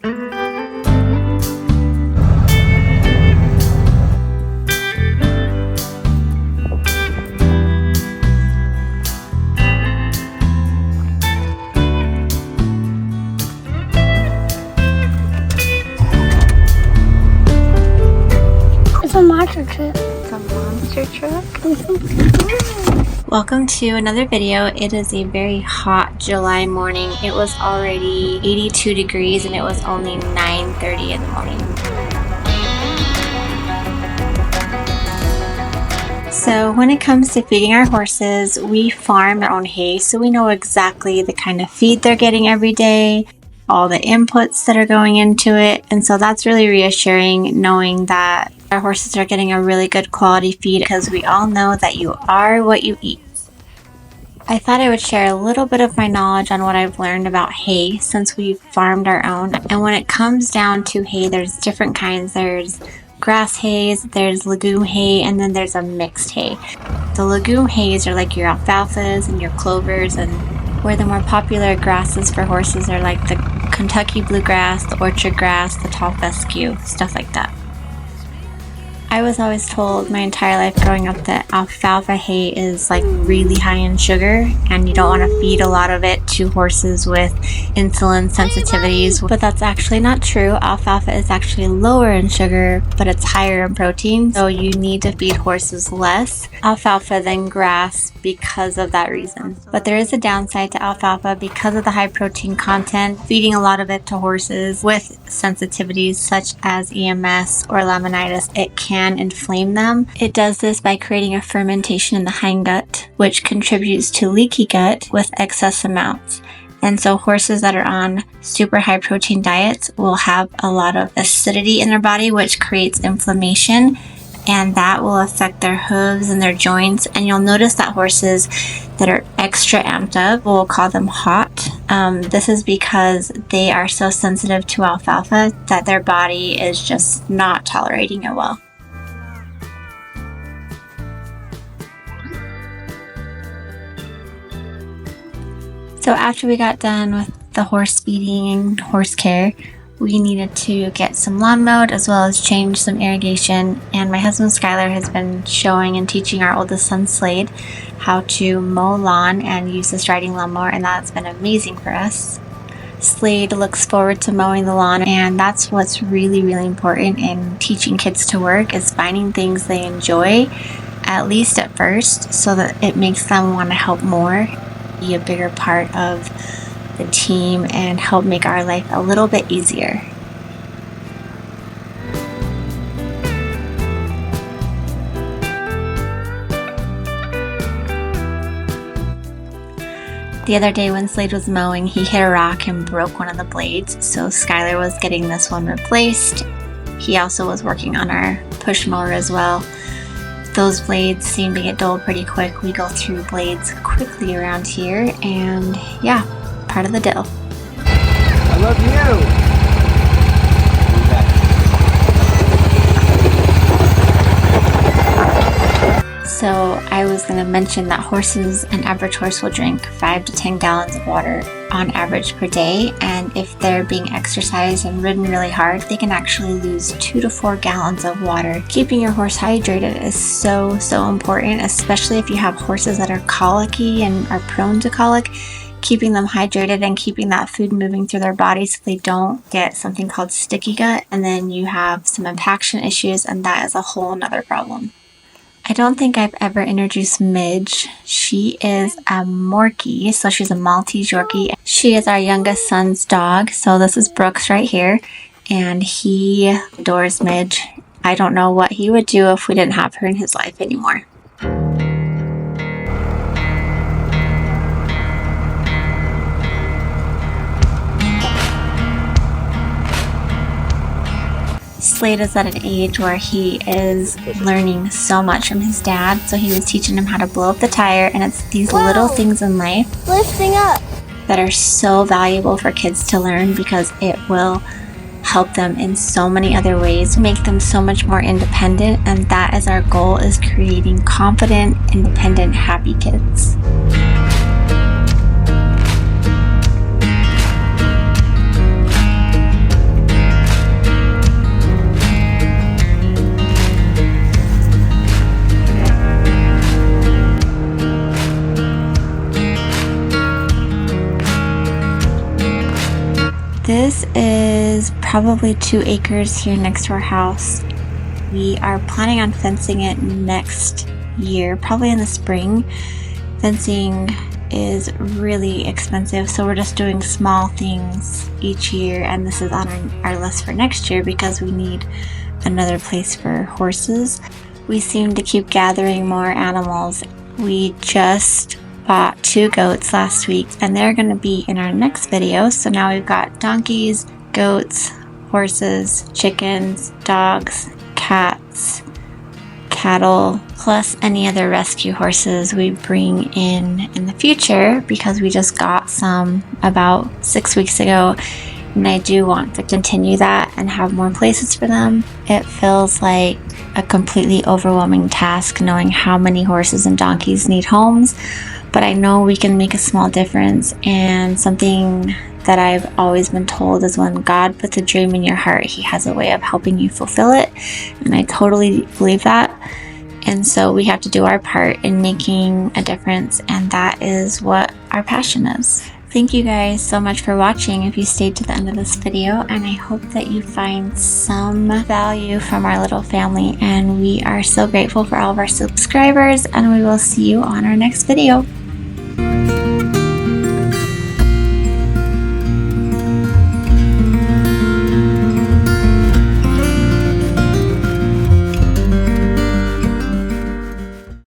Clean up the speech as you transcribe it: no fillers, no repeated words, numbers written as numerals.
It's a monster truck. It's a monster truck? Welcome to another video. It is a very hot July morning. It was already 82 degrees and it was only 9:30 in the morning. So when it comes to feeding our horses, we farm our own hay, so we know exactly the kind of feed they're getting every day, all the inputs that are going into it, and so that's really reassuring knowing that our horses are getting a really good quality feed, because we all know that you are what you eat. I thought I would share a little bit of my knowledge on what I've learned about hay since we've farmed our own. And when it comes down to hay, there's different kinds. There's grass hays, there's legume hay, and then there's a mixed hay. The legume hays are like your alfalfas and your clovers, and where the more popular grasses for horses are like the Kentucky bluegrass, the orchard grass, the tall fescue, stuff like that. I was always told my entire life growing up that alfalfa hay is like really high in sugar and you don't want to feed a lot of it to horses with insulin sensitivities, but that's actually not true. Alfalfa is actually lower in sugar, but it's higher in protein, so you need to feed horses less alfalfa than grass because of that reason. But there is a downside to alfalfa because of the high protein content. Feeding a lot of it to horses with sensitivities such as EMS or laminitis, it can inflame them. It does this by creating a fermentation in the hindgut, which contributes to leaky gut with excess amounts. And so horses that are on super high protein diets will have a lot of acidity in their body, which creates inflammation, and that will affect their hooves and their joints. And you'll notice that horses that are extra amped up, we'll call them hot. This is because they are so sensitive to alfalfa that their body is just not tolerating it well. So after we got done with the horse feeding and horse care, we needed to get some lawn mowed as well as change some irrigation. And my husband Skylar has been showing and teaching our oldest son Slade how to mow lawn and use this riding lawnmower, and that's been amazing for us. Slade looks forward to mowing the lawn, and that's what's really, really important in teaching kids to work, is finding things they enjoy, at least at first, so that it makes them want to help more, be a bigger part of the team, and help make our life a little bit easier. The other day when Slade was mowing, he hit a rock and broke one of the blades, so Skylar was getting this one replaced. He also was working on our push mower as well. Those blades seem to get dull pretty quick. We go through blades quickly around here, and yeah, part of the deal. I love you! So I was going to mention that horses, an average horse will drink 5 to 10 gallons of water on average per day, and if they're being exercised and ridden really hard, they can actually lose 2 to 4 gallons of water. Keeping your horse hydrated is so important, especially if you have horses that are colicky and are prone to colic. Keeping them hydrated and keeping that food moving through their body so they don't get something called sticky gut, and then you have some impaction issues, and that is a whole nother problem. I don't think I've ever introduced Midge. She is a Morkie, so she's a Maltese Yorkie. She is our youngest son's dog, so this is Brooks right here, and he adores Midge. I don't know what he would do if we didn't have her in his life anymore. Slade is at an age where he is learning so much from his dad, so he was teaching him how to blow up the tire, and it's these little things in life Lifting up that are so valuable for kids to learn, because it will help them in so many other ways, make them so much more independent, and that is our goal, is creating confident, independent, happy kids. This is probably 2 acres here next to our house. We are planning on fencing it next year, probably in the spring. Fencing is really expensive, so we're just doing small things each year, and this is on our list for next year because we need another place for horses. We seem to keep gathering more animals. We just bought 2 goats last week, and they're going to be in our next video. So now we've got donkeys, goats, horses, chickens, dogs, cats, cattle, plus any other rescue horses we bring in the future, because we just got some about 6 weeks ago, and I do want to continue that and have more places for them. It feels like a completely overwhelming task knowing how many horses and donkeys need homes, but I know we can make a small difference. And something that I've always been told is when God puts a dream in your heart, He has a way of helping you fulfill it, and I totally believe that. And so we have to do our part in making a difference, and that is what our passion is. Thank you guys so much for watching if you stayed to the end of this video, and I hope that you find some value from our little family, and we are so grateful for all of our subscribers, and we will see you on our next video.